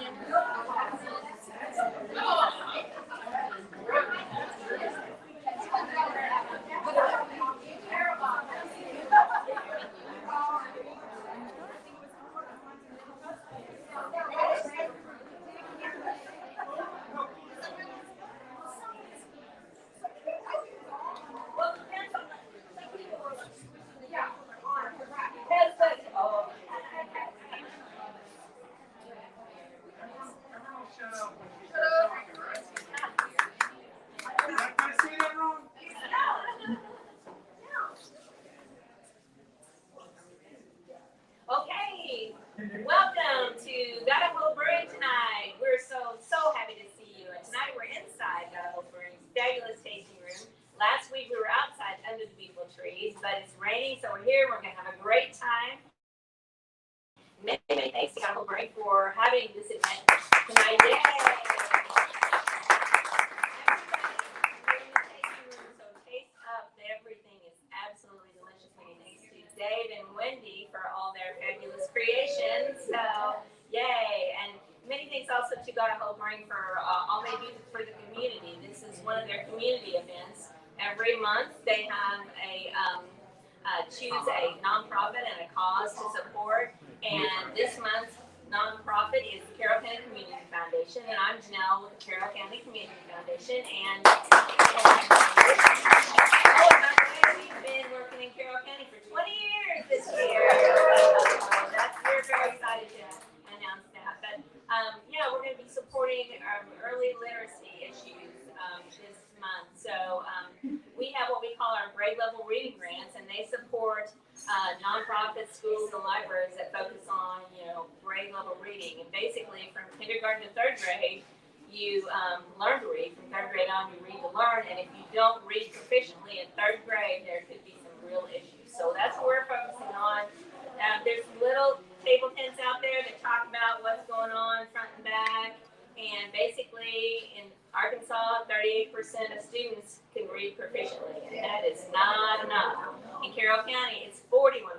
Okay, welcome to Untitled Chapter tonight. We're so happy to see you. And tonight we're inside Untitled Chapter's fabulous tasting room. Last week we were outside under the beautiful trees, but it's raining, so we're here. We're going to have a great time. Many thanks to Untitled Chapter for having this event tonight. Yay! So taste up. Everything is absolutely delicious. Many thanks to Dave and Wendy for all their fabulous creations. So, yay! And many thanks also to God of Hope Ring for all they do for the community. This is one of their community events. Every month they have a choose a nonprofit and a cause to support. And this month's nonprofit is the Carroll County Community Foundation, and I'm Janelle with the Carroll County Community Foundation. And by the way, we've been working in Carroll County for 20 years this year. We're very excited to announce that. But yeah, we're going to be supporting early literacy issues this month. So we have what we call our grade level reading grants, and they support nonprofit schools and libraries that focus on, grade level reading. And basically, from kindergarten to third grade, you learn to read. From third grade on, you read to learn. And if you don't read proficiently in third grade, there could be some real issues. So that's what we're focusing on. There's little table tents out there that talk about what's going on front and back. And basically, in Arkansas, 38% of students can read proficiently, and that is not enough. In Carroll County, it's 41%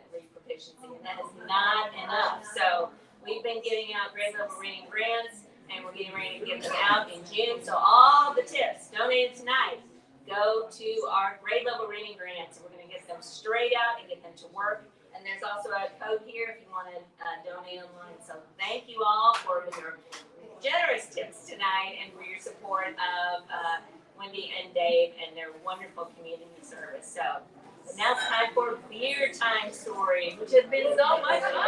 read proficiency, and that is not enough. So we've been giving out grade level reading grants, and we're getting ready to give them out in June. So all the tips donated tonight go to our grade level reading grants. We're going to get them straight out and get them to work. And there's also a code here if you want to donate online. So thank you all for your generous tips tonight and for your support of Wendy and Dave and their wonderful community service. So now it's time for beer time stories, which has been so much fun.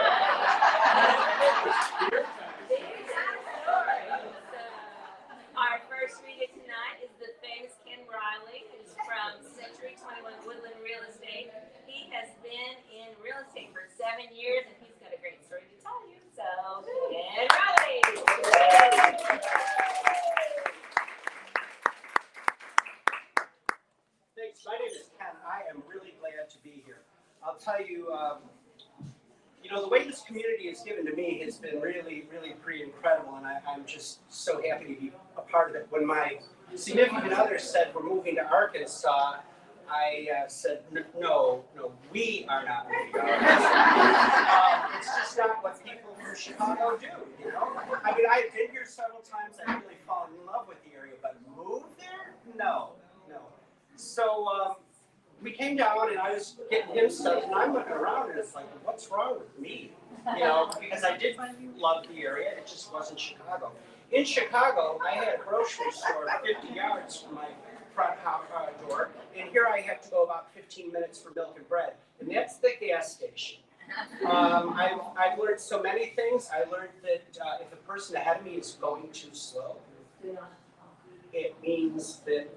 Beer time stories. Our first reader tonight is the famous Ken Riley, who's from Century 21 Woodland Real Estate. He has been in real estate for 7 years, and he's got a great story to tell you. So, Ken Riley. Thanks. My name is Ken. I am really glad to be here. I'll tell you, the way this community is given to me has been really, really pretty incredible, and I'm just so happy to be a part of it. When my significant other said we're moving to Arkansas, I said, no, we are not moving to Arkansas. It's just not what people from Chicago do, I mean, I've been here several times. I really fallen in love with the area, but move there? No. So we came down, and I was getting him stuff, and I'm looking around, and it's like, what's wrong with me? Because I did love the area. It just wasn't Chicago. In Chicago, I had a grocery store 50 yards from my front door, and here I have to go about 15 minutes for milk and bread, and that's the gas station. I've learned so many things. I learned that if the person ahead of me is going too slow, it means that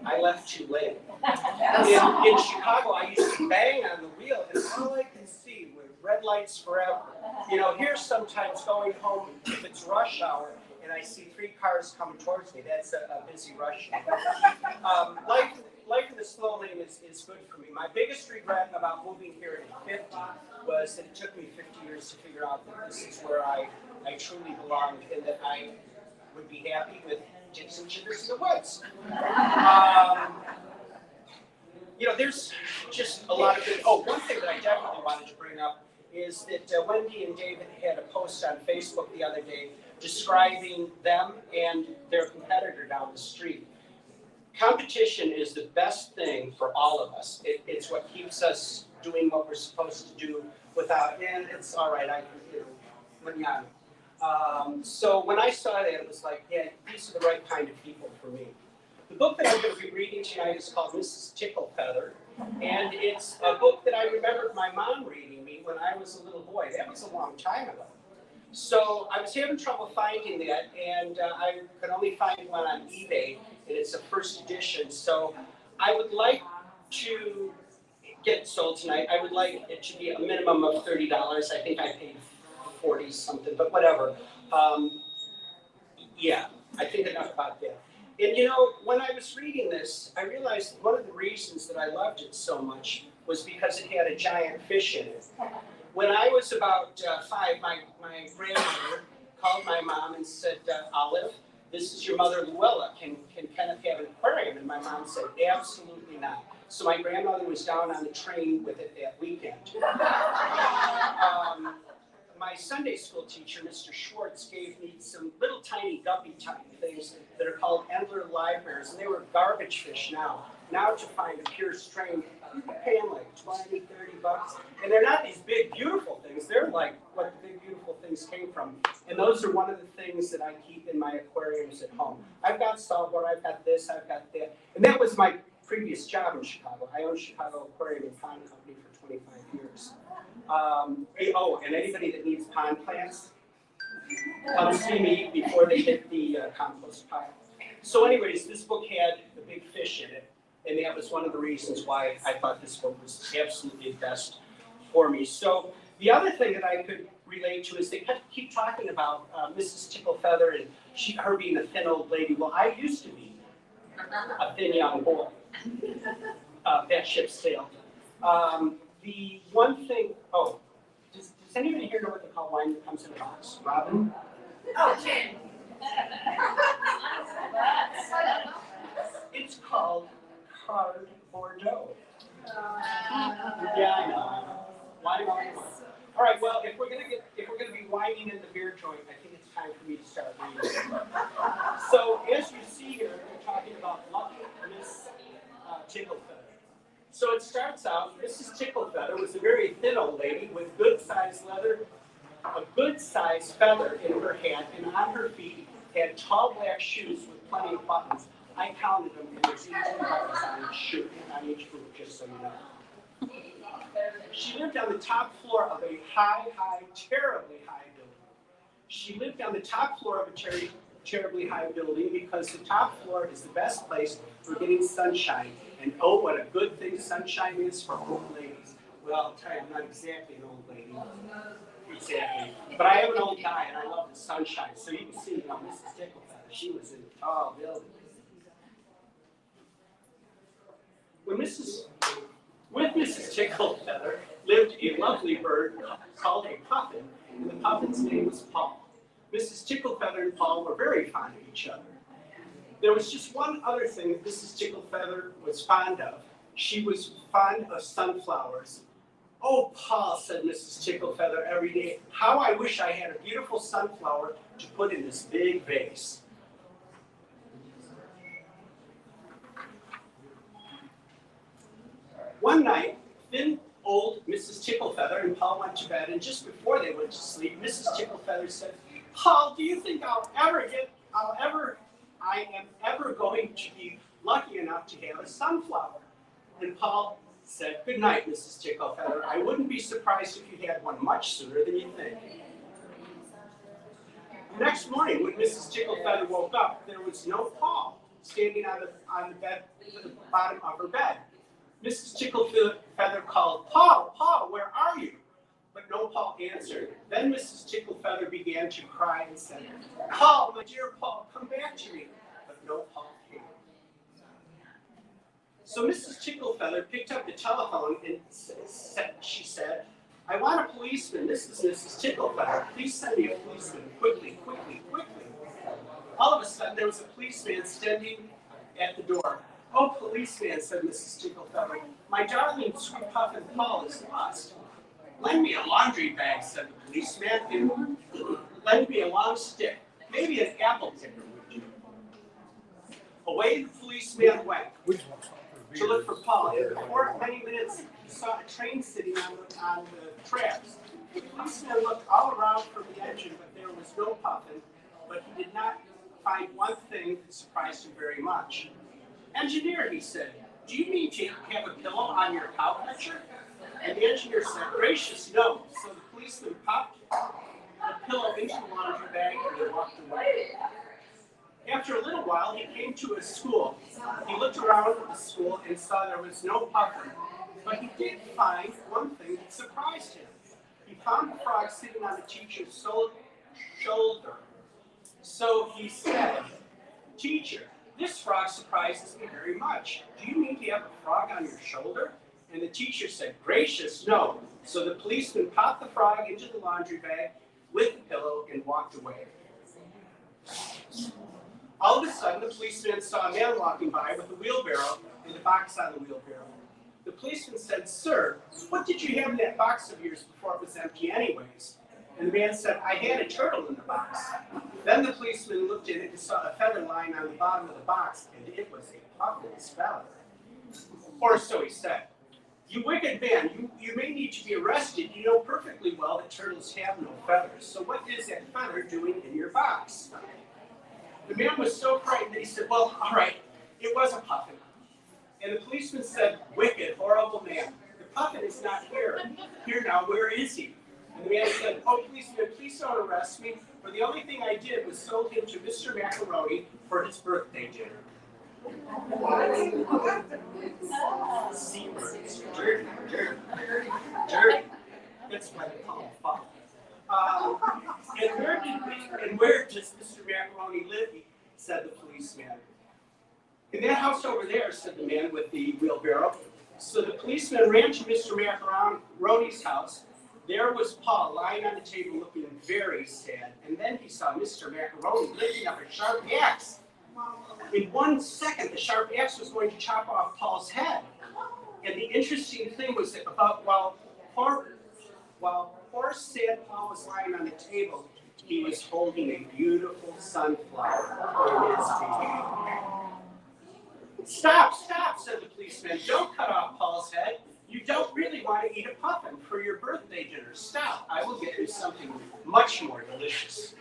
I left too late. In Chicago, I used to bang on the wheel, and all I can see were red lights forever. Here sometimes going home, if it's rush hour, and I see 3 cars coming towards me, that's a busy rush hour. Life in the slow lane is good for me. My biggest regret about moving here at 50 was that it took me 50 years to figure out that this is where I truly belonged, and that I would be happy with dips and jitters in the woods. There's just a lot of things. Oh, one thing that I definitely wanted to bring up is that Wendy and David had a post on Facebook the other day describing them and their competitor down the street. Competition is the best thing for all of us. It's what keeps us doing what we're supposed to do without, and it's all right, I can, manana. So when I saw that, it was like, yeah, these are the right kind of people for me. The book that I'm going to be reading tonight is called Mrs. Ticklefeather, and it's a book that I remembered my mom reading me when I was a little boy. That was a long time ago. So I was having trouble finding that, and I could only find one on eBay, and it's a first edition. So I would like to get it sold tonight. I would like it to be a minimum of $30. I think I paid 40 something, but whatever. Yeah, I think enough about that. And you know, when I was reading this, I realized one of the reasons that I loved it so much was because it had a giant fish in it. When I was about 5, my grandmother called my mom and said, Olive, this is your mother Luella. Can Kenneth have an aquarium? And my mom said, absolutely not. So my grandmother was down on the train with it that weekend. My Sunday school teacher, Mr. Schwartz, gave me some little tiny guppy type things that are called Endler live bears, and they were garbage fish now. Now to find a pure strain, you can pay them like 20, 30 bucks. And they're not these big, beautiful things. They're like what the big, beautiful things came from. And those are one of the things that I keep in my aquariums at home. I've got saltwater, I've got this, I've got that. And that was my previous job in Chicago. I owned Chicago Aquarium and Pond Company for 25 years. And anybody that needs pond plants, come see me before they hit the compost pile. So anyways, this book had the big fish in it, and that was one of the reasons why I thought this book was absolutely best for me. So the other thing that I could relate to is they keep talking about Mrs. Ticklefeather and her being a thin old lady. Well, I used to be a thin young boy. That ship sailed. The one thing, does anybody here know what they call wine that comes in a box? Robin? Oh, gin. It's called Card Bordeaux. Yeah, I know. Wine. All right. Well, if we're gonna be whining in the beer joint, I think it's time for me to start reading. So, as you see here, we're talking about Lucky Miss Ticklefeather. So it starts out, Mrs. Ticklefeather was a very thin old lady with good-sized leather, a good-sized feather in her hat, and on her feet had tall black shoes with plenty of buttons. I counted them, and there's 18 buttons on each shoe, on each boot, just so you know. She lived on the top floor of a terribly high building. She lived on the top floor of a terribly high building because the top floor is the best place for getting sunshine. And oh, what a good thing sunshine is for old ladies. Well, I'll tell you, I'm not exactly an old lady. Exactly. But I am an old guy, and I love the sunshine. So you can see, Mrs. Ticklefeather, she was in a tall building. With Mrs. Ticklefeather lived a lovely bird called a puffin, and the puffin's name was Paul. Mrs. Ticklefeather and Paul were very fond of each other. There was just one other thing that Mrs. Ticklefeather was fond of. She was fond of sunflowers. Oh, Paul, said Mrs. Ticklefeather every day, how I wish I had a beautiful sunflower to put in this big vase. One night, thin old Mrs. Ticklefeather and Paul went to bed, and just before they went to sleep, Mrs. Ticklefeather said, Paul, do you think I am ever going to be lucky enough to have a sunflower? And Paul said, good night, Mrs. Ticklefeather. I wouldn't be surprised if you had one much sooner than you think. The next morning, when Mrs. Ticklefeather woke up, there was no Paul standing on the bed, at the bottom of her bed. Mrs. Ticklefeather called, Paul, where are you? But no Paul answered. Then Mrs. Ticklefeather began to cry and said, Paul, my dear Paul, come back to me. But no Paul came. So Mrs. Ticklefeather picked up the telephone and she said, I want a policeman. This is Mrs. Ticklefeather. Please send me a policeman. Quickly. All of a sudden, there was a policeman standing at the door. Oh, policeman, said Mrs. Ticklefeather. My darling sweet puffin Paul is lost. Lend me a laundry bag, said the policeman, and lend me a long stick. Maybe an apple picker would do. Away the policeman went to look for Paul. And before many minutes, he saw a train sitting on the tracks. The policeman looked all around for the engine, but there was no puffin. But he did not find one thing that surprised him very much. Engineer, he said, do you mean to have a pillow on your cowcatcher? And the engineer said, gracious, no. So the policeman popped the pillow into the laundry bag and he walked away. After a little while, he came to a school. He looked around the school and saw there was no puffin. But he did find one thing that surprised him. He found a frog sitting on the teacher's shoulder. So he said, teacher, this frog surprises me very much. Do you mean to have a frog on your shoulder? And the teacher said, gracious, no. So the policeman popped the frog into the laundry bag with the pillow and walked away. All of a sudden, the policeman saw a man walking by with a wheelbarrow and a box on the wheelbarrow. The policeman said, sir, what did you have in that box of yours before it was empty anyways? And the man said, I had a turtle in the box. Then the policeman looked in it and saw a feather lying on the bottom of the box, and it was a puffin's feather. Or so he said. You wicked man, you may need to be arrested. You know perfectly well that turtles have no feathers. So what is that feather doing in your box? The man was so frightened that he said, well, all right, it was a puffin. And the policeman said, wicked, horrible man, the puffin is not here. Here now, where is he? And the man said, oh, policeman, please don't arrest me, for the only thing I did was sold him to Mr. Macaroni for his birthday dinner. Seabirds, dirty, dirty, dirty, dirty. That's why they call him puffin. And where does Mr. Macaroni live? Said the policeman. In that house over there, said the man with the wheelbarrow. So the policeman ran to Mr. Macaroni's house. There was Paul lying on the table looking very sad. And then he saw Mr. Macaroni lifting up a sharp axe. In 1 second, the sharp axe was going to chop off Paul's head. And the interesting thing was that while poor sad Paul was lying on the table, he was holding a beautiful sunflower in his hand. Stop, stop, said the policeman. Don't cut off Paul's head. You don't really want to eat a puffin for your birthday dinner. Stop, I will get you something much more delicious.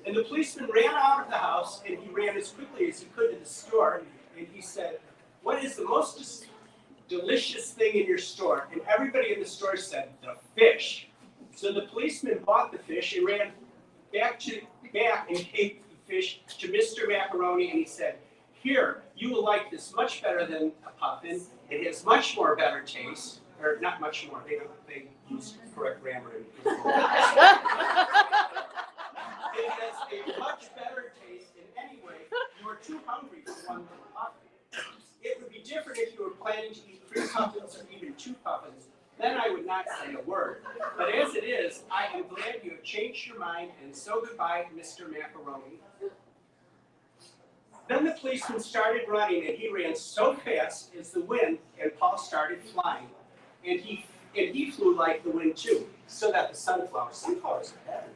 And the policeman ran out of the house, and he ran as quickly as he could to the store, and he said, what is the most delicious thing in your store? And everybody in the store said, the fish. So the policeman bought the fish and ran back and gave the fish to Mr. Macaroni, and he said, here, you will like this much better than a puffin. It has much more better taste, or not much more, they use correct grammar. It has a much better taste in any way. You are too hungry for one little puffin. It would be different if you were planning to eat 3 puffins or even 2 puffins. Then I would not say a word. But as it is, I am glad you have changed your mind, and so goodbye, Mr. Macaroni. Then the policeman started running, and he ran so fast as the wind, and Paul started flying. And he flew like the wind too, so that the sunflowers are better.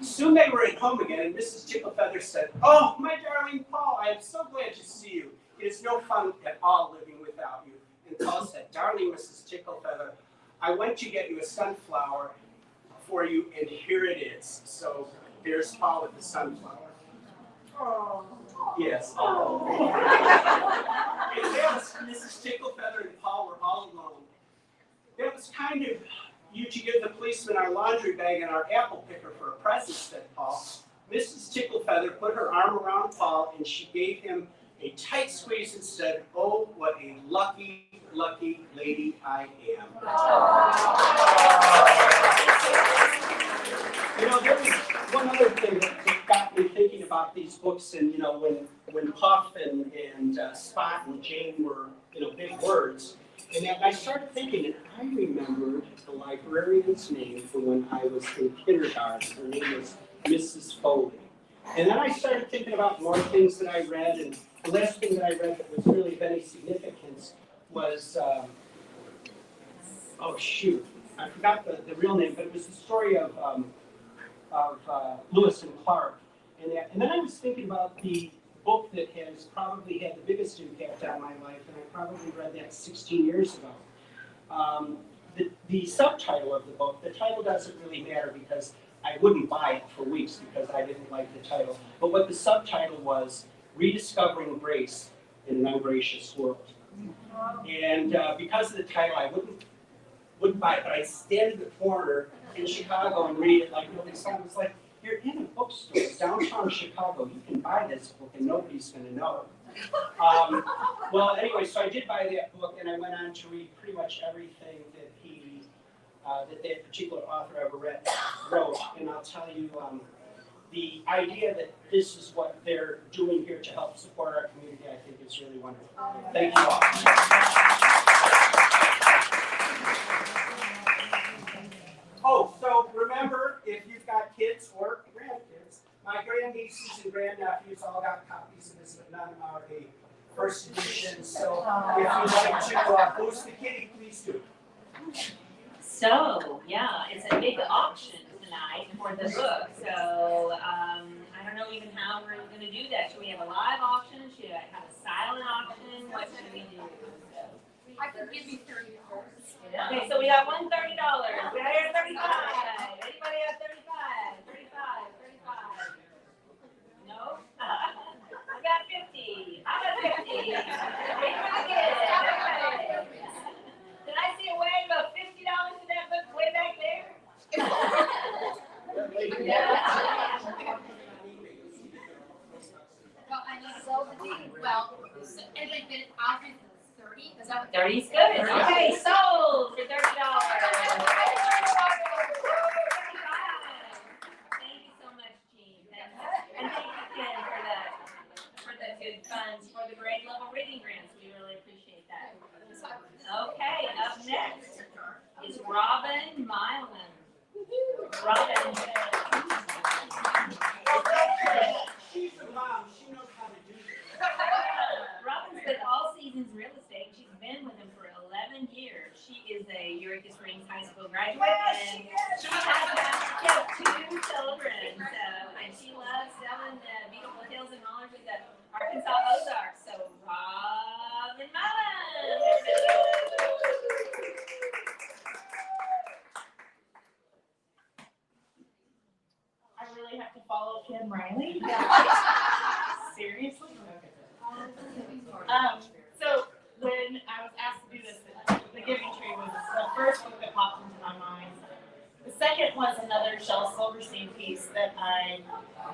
Soon they were at home again, and Mrs. Ticklefeather said, oh, my darling Paul, I am so glad to see you. It is no fun at all living without you. And Paul said, darling Mrs. Ticklefeather, I went to get you a sunflower for you, and here it is. So there's Paul with the sunflower. Oh. Yes. Oh. And yes, Mrs. Ticklefeather and Paul were all alone. That was kind of you to give the policeman our laundry bag and our apple picker for a present, said Paul. Mrs. Ticklefeather put her arm around Paul, and she gave him a tight squeeze and said, oh, what a lucky, lucky lady I am. You know, there was one other thing that got me thinking about these books, and, you know, when Puff and Spot and Jane were, you know, big words, and I started thinking, and I remembered the librarian's name from when I was in kindergarten. Her name was Mrs. Foley. And then I started thinking about more things that I read, and the last thing that I read that was really of any significance was, I forgot the real name, but it was the story of Lewis and Clark. And then I was thinking about the book that has probably had the biggest impact on my life, and I probably read that 16 years ago. The subtitle of the book, the title doesn't really matter because I wouldn't buy it for weeks because I didn't like the title. But what the subtitle was, Rediscovering Grace in an Ungracious World. And because of the title, I wouldn't buy it, but I'd stand in the corner in Chicago and read it like nobody saw it. It's like, you're in a bookstore, downtown Chicago, you can buy this book and nobody's gonna know. Well, anyway, so I did buy that book and I went on to read pretty much everything that that particular author ever wrote. And I'll tell you, the idea that this is what they're doing here to help support our community, I think is really wonderful. Thank you all. Oh, so remember, if you've got kids or grandkids, my grandnieces and grandnephews all got copies of this, but none are a first edition. So if you'd like to boost the kitty, please do. So, yeah, it's a big auction tonight for the book. So, I don't know even how we're going to do that. Should we have a live auction? Should I have a silent auction? What should we do? I could give you $30. Okay, so we got $130. We got $35. Anybody have 35? 35. No? I got 50. I got 50. Did I see a wave of $50 in that book way back there? Well, I know so anyway, then I'll do 30. Is that what 30 is good. Okay, sold for $30. Thank you so much, Jean. And thank you again for the good funds for the grade level reading grants. We really appreciate that. Okay, up next is Robin Milan. Robin. She's a mom. She knows how to do this. Robin's with All Seasons Real Estate. She's been with them for 11 years. She is a Eureka Springs High School graduate, and she has 2 children. And she loves selling the beautiful hills and hollers of the Arkansas Ozarks. So, Robin Milan. I really have to follow Kim Riley? Seriously? So when I was asked to do this, The Giving Tree was the first book that popped into my mind. The second was another Shel Silverstein piece that I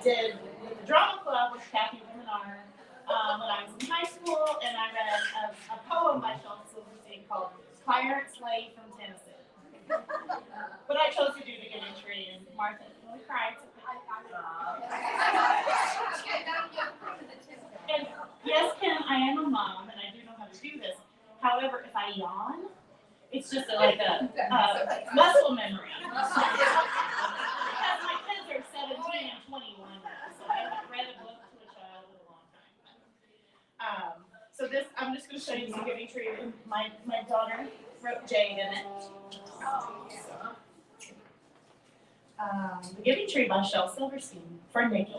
did with the drama club with Kathy Lemonar when I was in high school, and I read a poem by Shel Silverstein called Pirate Slave from Tennessee. But I chose to do The Giving Tree, and Martha really cried. And yes, Kim, I am a mom, and I do know how to do this. However, if I yawn, it's just like a muscle memory. Because my kids are 17 and 21 now, so I haven't read a book to a child in a long time. So this, I'm just going to show you The Giving Tree. My daughter wrote Jade in it. The Giving Tree by Shel Silverstein for Nikki.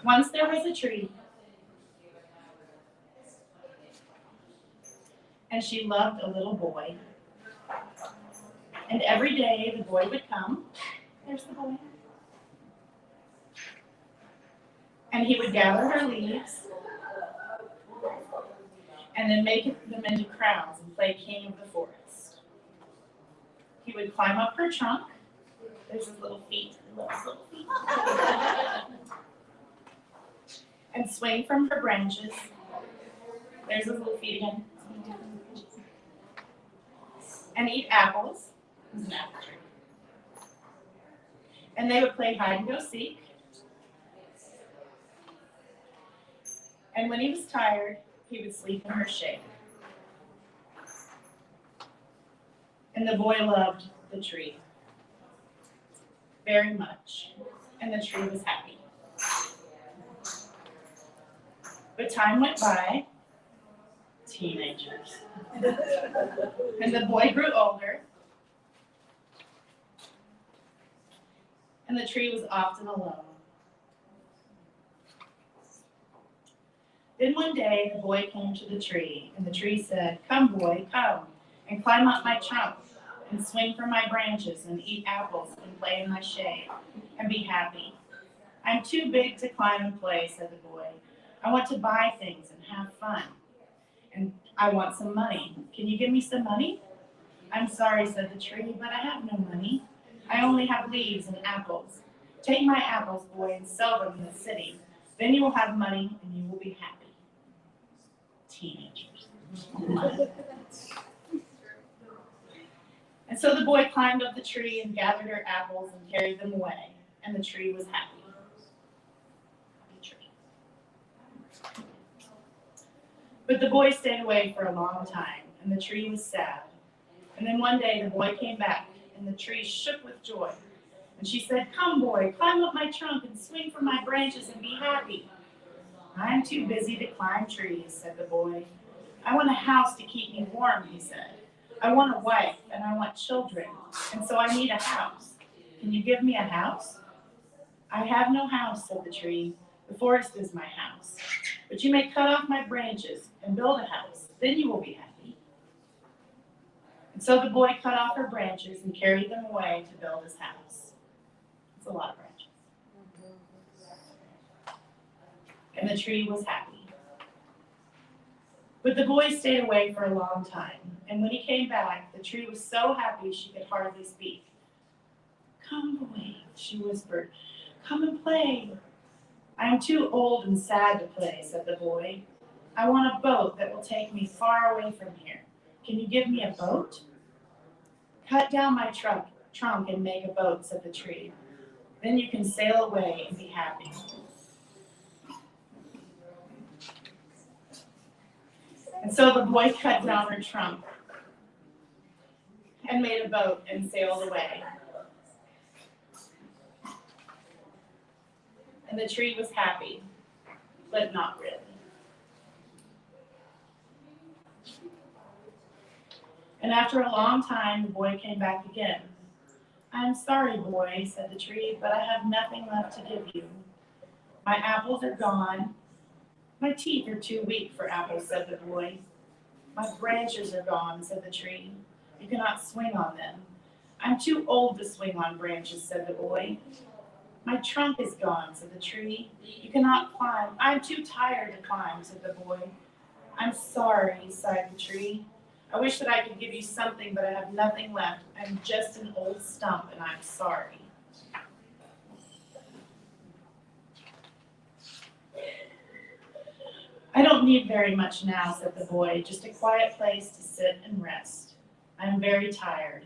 Once there was a tree, and she loved a little boy. And every day the boy would come. There's the boy. And he would gather her leaves and then make them into crowns and play king of the forest. He would climb up her trunk. There's his little feet. And swing from her branches. There's his little feet again. And eat apples. This is an apple tree. And they would play hide and go seek. And when he was tired, he would sleep in her shade. And the boy loved the tree very much, and the tree was happy. But time went by, Teenagers. And the boy grew older. And the tree was often alone. Then one day the boy came to the tree, and the tree said, "Come, boy, come, and climb up my trunk, and swing from my branches, and eat apples, and play in my shade, and be happy." "I'm too big to climb and play," said the boy. "I want to buy things and have fun, and I want some money. Can you give me some money?" "I'm sorry," said the tree, "but I have no money. I only have leaves and apples. Take my apples, boy, and sell them in the city. Then you will have money, and you will be happy." Teenagers. And so the boy climbed up the tree and gathered her apples and carried them away, and the tree was happy. Happy tree. But the boy stayed away for a long time, and the tree was sad. And then one day the boy came back, and the tree shook with joy. And she said, "Come, boy, climb up my trunk and swing from my branches and be happy." "I'm too busy to climb trees," said the boy. "I want a house to keep me warm," he said. "I want a wife, and I want children, and so I need a house. Can you give me a house?" "I have no house," said the tree. "The forest is my house. But you may cut off my branches and build a house. Then you will be happy." And so the boy cut off her branches and carried them away to build his house. It's a lot of branches. And the tree was happy. But the boy stayed away for a long time, and when he came back, the tree was so happy she could hardly speak. "Come, boy," she whispered, "come and play." "I am too old and sad to play," said the boy. "I want a boat that will take me far away from here. Can you give me a boat?" "Cut down my trunk and make a boat," said the tree. "Then you can sail away and be happy." And so the boy cut down her trunk and made a boat and sailed away. And the tree was happy, but not really. And after a long time, the boy came back again. "I'm sorry, boy," said the tree, "but I have nothing left to give you. My apples are gone. My teeth are too weak for apples," said the boy. "My branches are gone," said the tree. "You cannot swing on them." "I'm too old to swing on branches," said the boy. "My trunk is gone," said the tree. "You cannot climb." "I'm too tired to climb," said the boy. "I'm sorry," sighed the tree. "I wish that I could give you something, but I have nothing left. I'm just an old stump, and I'm sorry." "I don't need very much now," said the boy, "just a quiet place to sit and rest. I'm very tired."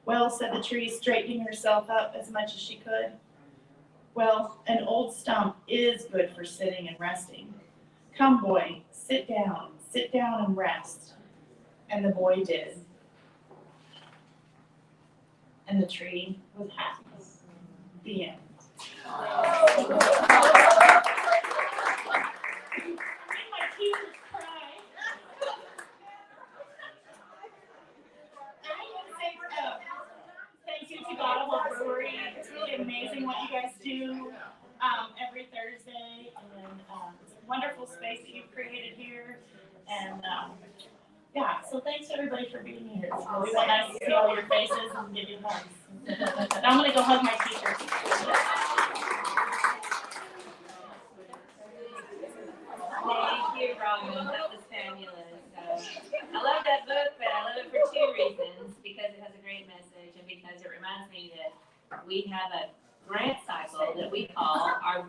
"Well," said the tree, straightening herself up as much as she could. "Well, an old stump is good for sitting and resting. Come, boy, sit down and rest." And the boy did. And the tree was happy. The end. Thank you to Bottle Brewery. It's really amazing what you guys do every Thursday, and it's a wonderful space that you've created here. And yeah, so thanks everybody for being here. It's really nice to see all your faces and give you hugs. Now I'm gonna go hug my teacher. Thank you, Robin. That was fabulous. I love that book, but I love it for two reasons. Because it has a great message, and because it reminds me that we have a grant cycle that we call our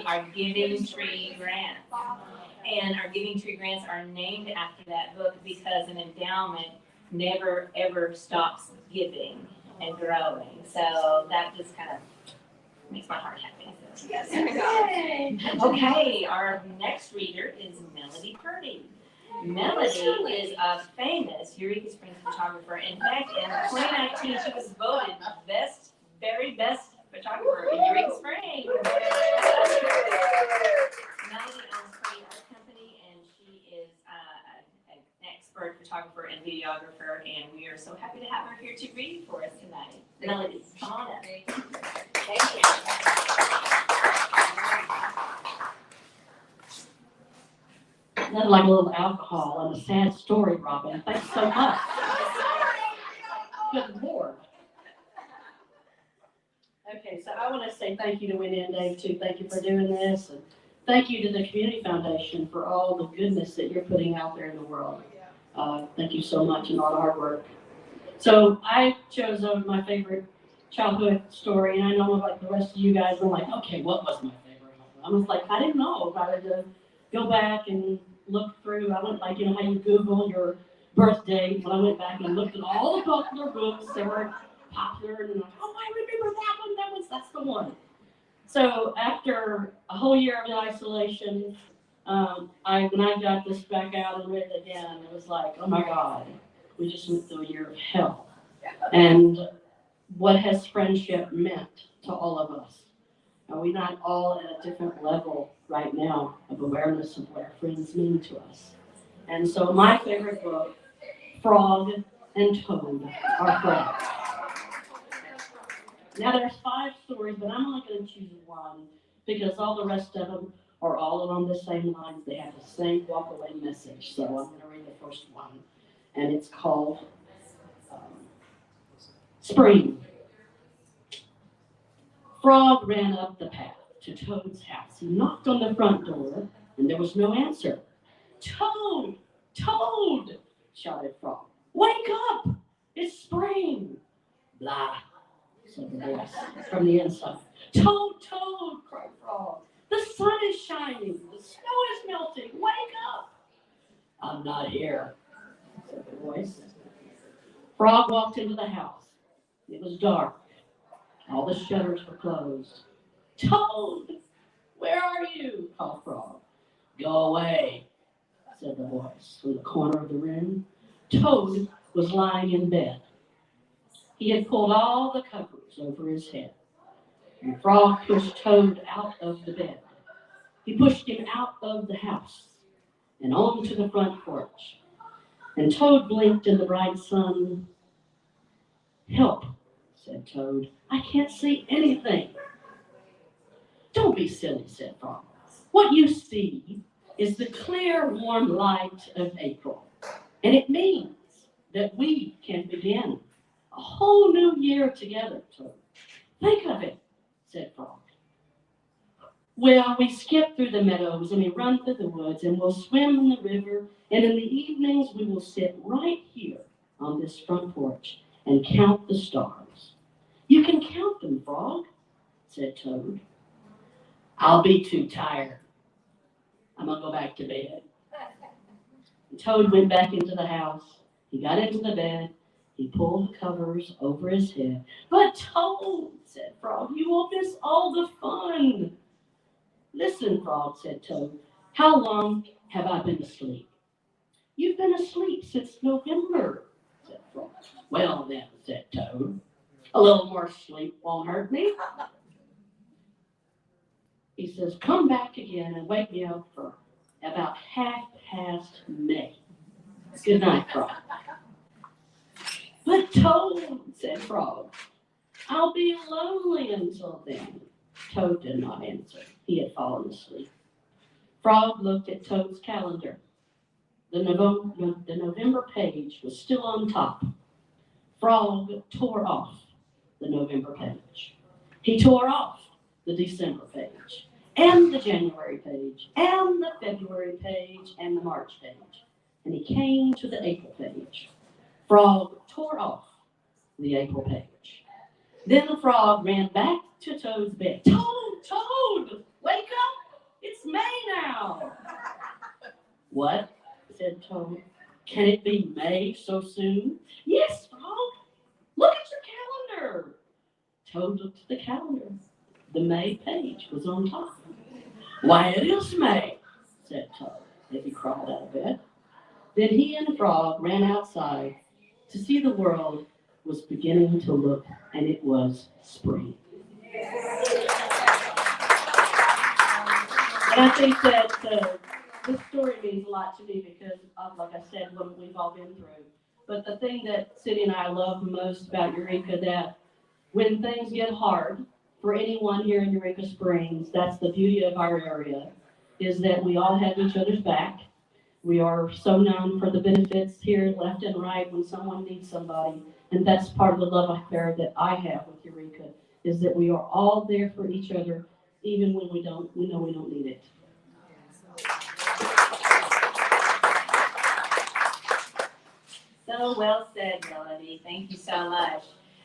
our Giving Tree Grants. And our Giving Tree Grants are named after that book because an endowment never ever stops giving and growing. So that just kind of makes my heart happy. So. Yes. Okay, our next reader is Melody Purdy. Melody is a famous Eureka Springs photographer. In fact, in 2019, she was voted very best photographer in Eureka Springs. Melody owns Purdy Art Company, and she is We're so happy to have her here to read for us tonight. Melody, come on up. Thank you. Thank you. Nothing like a little alcohol and a sad story, Robin. Thanks so much. Good Lord. Okay, so I want to say thank you to Winnie and Dave, too. Thank you for doing this. And thank you to the Community Foundation for all the goodness that you're putting out there in the world. Thank you so much and all the hard work. So I chose my favorite childhood story, and I know like the rest of you guys are like, okay, what was my favorite? I was like, I didn't know. I had to go back and look through. I went like, you know how you Google your birth date, but I went back and looked at all the popular books that were popular, and I'm like, oh, I remember that one. That's the one. So after a whole year of isolation, when I got this back out and read it again, it was like, oh my God, we just went through a year of hell. And what has friendship meant to all of us? Are we not all at a different level right now of awareness of what our friends mean to us? And so my favorite book, Frog and Toad are friends. Now there's 5 stories, but I'm only going to choose one because all the rest of them are all along the same lines. They have the same walk-away message. So I'm going to read the first one, and it's called Spring. Frog ran up the path to Toad's house. He knocked on the front door, and there was no answer. Toad! Toad! Shouted Frog. Wake up! It's spring! Blah, said the voice from the inside. Toad, Toad, cried Frog. The sun is shining. The snow is melting. Wake up! I'm not here, said the voice. Frog walked into the house. It was dark. All the shutters were closed. Toad, where are you? Called Frog. Go away, said the voice from the corner of the room. Toad was lying in bed. He had pulled all the covers over his head. And Frog pushed Toad out of the bed. He pushed him out of the house and onto the front porch. And Toad blinked in the bright sun. Help, said Toad. I can't see anything. Don't be silly, said Frog. What you see is the clear, warm light of April. And it means that we can begin a whole new year together, Toad. Think of it, said Frog. Well, we skip through the meadows and we run through the woods and we'll swim in the river. And in the evenings, we will sit right here on this front porch and count the stars. You can count them, Frog, said Toad. I'll be too tired. I'm going to go back to bed. And Toad went back into the house. He got into the bed. He pulled the covers over his head. But Toad, said Frog, you will miss all the fun. Listen, Frog, said Toad, how long have I been asleep? You've been asleep since November, said Frog. Well then, said Toad, a little more sleep won't hurt me. He says, come back again and wake me up for about 1/2 May. Good night, Frog. But Toad, said Frog, I'll be lonely until then. Toad did not answer. He had fallen asleep. Frog looked at Toad's calendar. The November page was still on top. Frog tore off the November page. He tore off the December page, and the January page, and the February page, and the March page. And he came to the April page. Frog tore off the April page. Then the frog ran back to Toad's bed. Toad, Toad, wake up! It's May now. What? Said Toad. Can it be May so soon? Yes, Frog. Look at your calendar. Toad looked at the calendar. The May page was on top. Why, it is May, said Toad as he crawled out of bed. Then he and Frog ran outside to see the world was beginning to look, and it was spring. And I think that this story means a lot to me because, like I said, what we've all been through. But the thing that Cindy and I love most about Eureka, that when things get hard, for anyone here in Eureka Springs, that's the beauty of our area, is that we all have each other's back. We are so known for the benefits here, left and right, when someone needs somebody. And that's part of the love affair that I have with Eureka, is that we are all there for each other, even when we know we don't need it. So well said, Melody. Thank you so much.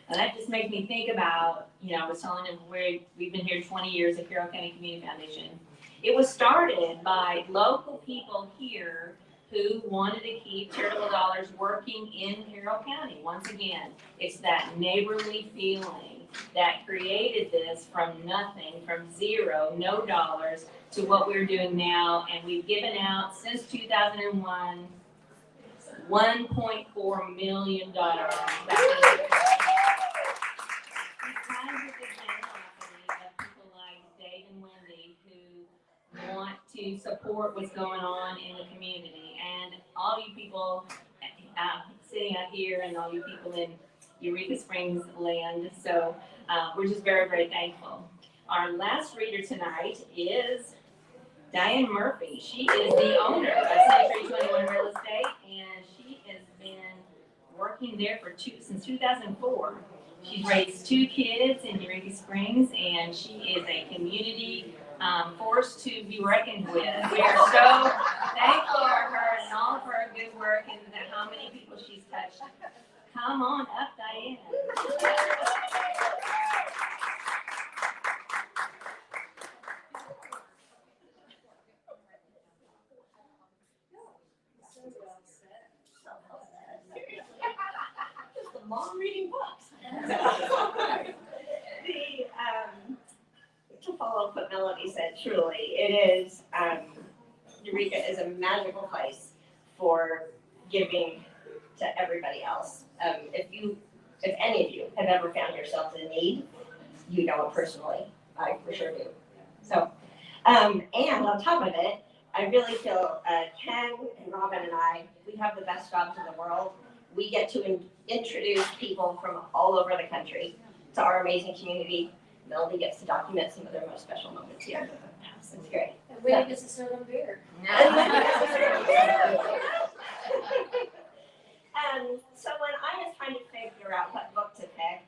And that just makes me think about, I was telling him we've been here 20 years at Carroll County Community Foundation. It was started by local people here who wanted to keep charitable dollars working in Carroll County. Once again, it's that neighborly feeling that created this from nothing, from zero, no dollars, to what we're doing now. And we've given out, since 2001, $1.4 million back in because of the generosity of people like Dave and Wendy who want to support what's going on in the community. And all you people sitting out here and all you people in Eureka Springs land. So we're just very, very thankful. Our last reader tonight is Diane Murphy. She is the owner of Century 21 Real Estate, and she has been working there since 2004. She's raised 2 kids in Eureka Springs, and she is a community force to be reckoned with. We are so thankful for her and all of her good work and how many people she's touched. Come on up, Diane. Just the mom reading books. To follow up what Melody said, truly, it is, Eureka is a magical place for giving to everybody else. If any of you have ever found yourselves in need, you know it personally. I for sure do. So, and on top of it, I really feel Ken and Robin and I, we have the best jobs in the world. We get to introduce people from all over the country to our amazing community. Melody gets to document some of their most special moments here. So it's great. And Wendy gets to serve them beer. So when I was trying to figure out what book to pick,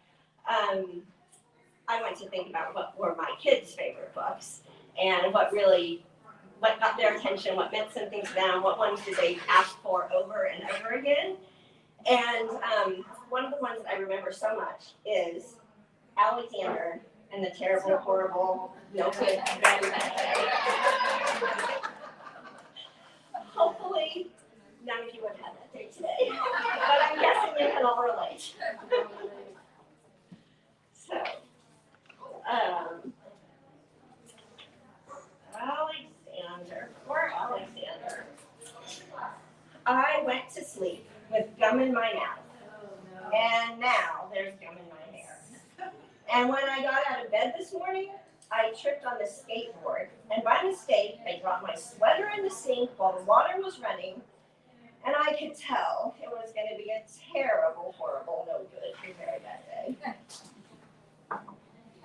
I went to think about what were my kids' favorite books and what got their attention, what meant something to them, what ones did they ask for over and over again. And one of the ones that I remember so much is Alexander and the Terrible, Horrible, No Good, Very Bad. Hopefully, none of you have had that day today, but I'm guessing you can all relate. So, poor Alexander. I went to sleep with gum in my mouth, and now there's gum in my hair. And when I got out of bed this morning, I tripped on the skateboard, and by mistake, I dropped my sweater in the sink while the water was running, and I could tell it was going to be a terrible, horrible, no good, very bad day.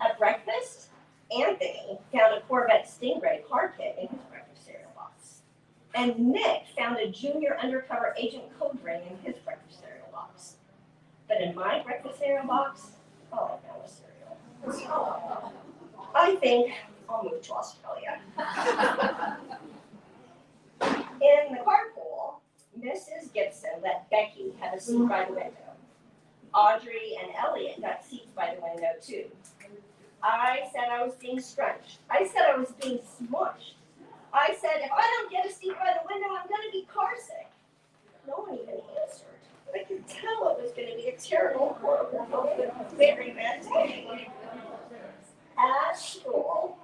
At breakfast, Anthony found a Corvette Stingray car kit in his breakfast cereal box, and Nick found a junior undercover agent code ring in his breakfast cereal box. But in my breakfast cereal box, all I found was cereal. I think I'll move to Australia. In the carpool, Mrs. Gibson let Becky have a seat by the window. Audrey and Elliot got seats by the window too. I said I was being scrunched. I said I was being smushed. I said if I don't get a seat by the window, I'm going to be car sick. No one even answered. I could tell it was going to be a terrible, horrible, very bad day. At school,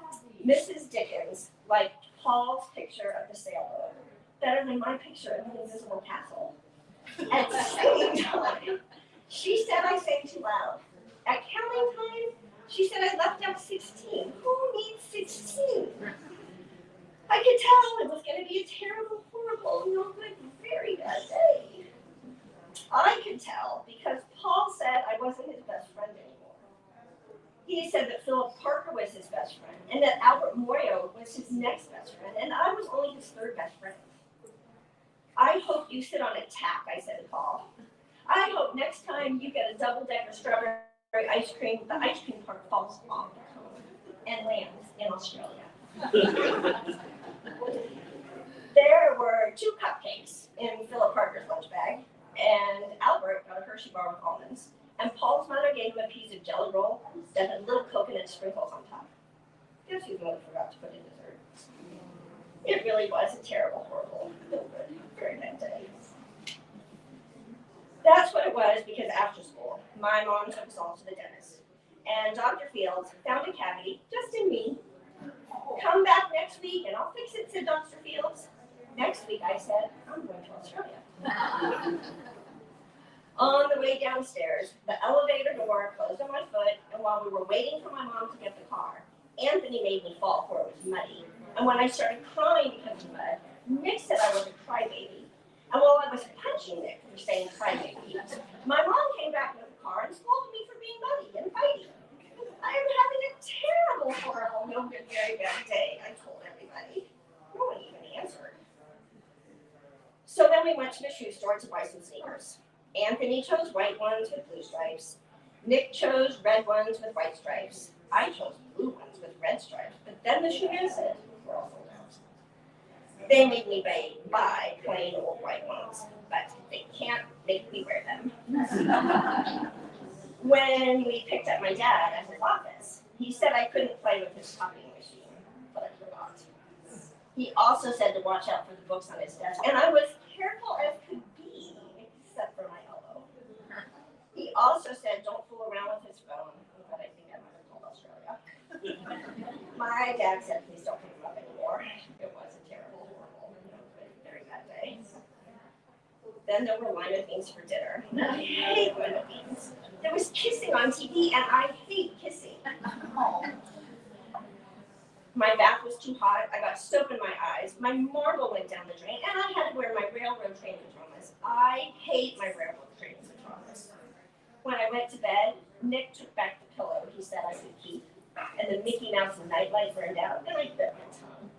Mrs. Dickens liked Paul's picture of the sailboat better than my picture of the invisible castle. At singing time, she said I sang too loud. At counting time, she said I left out 16. Who needs 16? I could tell it was going to be a terrible, horrible, no good, very bad day. I that Philip Parker was his best friend, and that Albert Moyo was his next best friend, and I was only his third best friend. I hope you sit on a tack, I said to Paul. I hope next time you get a double-decker strawberry ice cream, the ice cream part falls off the cone and lands in Australia. There were 2 cupcakes in Philip Parker's lunch bag, and Albert got a Hershey bar with almonds, and Paul's mother gave him a piece of jelly roll that had little coconut sprinkles on top. Guess who really forgot to put in dessert? It really was a terrible, horrible, no good, very bad day. That's what it was, because after school, my mom took us all to the dentist, and Dr. Fields found a cavity just in me. Come back next week and I'll fix it, said Dr. Fields. Next week, I said, I'm going to Australia. On the way downstairs, the elevator door closed on my foot, and while we were waiting for my mom to get the car, Anthony made me fall for it was muddy. And when I started crying because of mud, Nick said I was a crybaby. And while I was punching Nick for saying crybaby, my mom came back into the car and scolded me for being muddy and fighting. I am having a terrible, horrible, no good, very bad day, I told everybody. No one even answered. So then we went to the shoe store to buy some sneakers. Anthony chose white ones with blue stripes. Nick chose red ones with white stripes. I chose blue ones with red stripes, but then the shoe man said, we're all sold out. They made me buy plain old white ones, but they can't make me wear them. When we picked up my dad at his office, he said I couldn't play with his copying machine, but I forgot. He also said to watch out for the books on his desk, and I was careful as could be, except for my elbow. He also said don't fool around with his phone, but I think I might have called Australia. My dad said please don't pick him up anymore. It was a terrible, horrible, very bad day. Then there were lima beans for dinner. I hate lima beans. There was kissing on TV, and I hate kissing. My bath was too hot. I got soap in my eyes. My marble went down the drain, and I had to wear my railroad train pajamas. I hate my railroad train pajamas. When I went to bed, Nick took back the pillow he said I could keep, and the Mickey Mouse nightlight burned out, and I bit my tongue.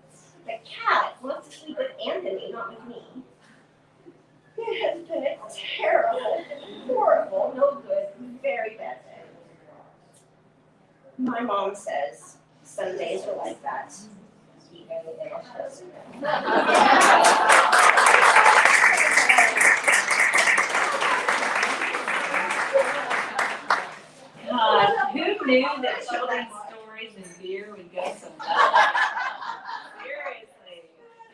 The cat wants to sleep with Anthony, not with me. It has been a terrible, horrible, no good, very bad day. My mom says some days are like that, even in Australia. Who knew that children's stories and beer would go so well? Seriously,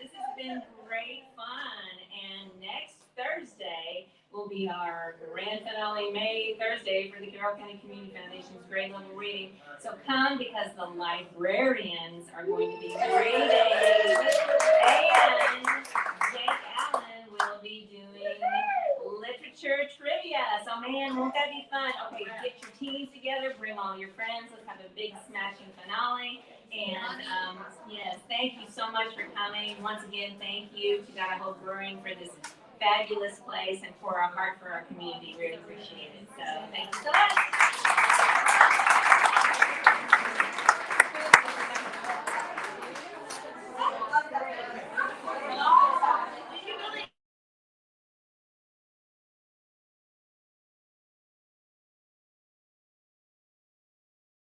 this has been great fun, and next Thursday will be our grand finale, May Thursday, for the Carroll County Community Foundation's grade level reading. So come, because the librarians are going to be grading, and Jake Allen will be doing literature trivia. So man, won't that be fun? Okay, get your teams together, bring all your friends, let's have a big smashing finale. And yes, thank you so much for coming. Once again, thank you to Gotta Hope Brewing for this fabulous place and for our heart for our community. Really appreciate it. So thank you so much.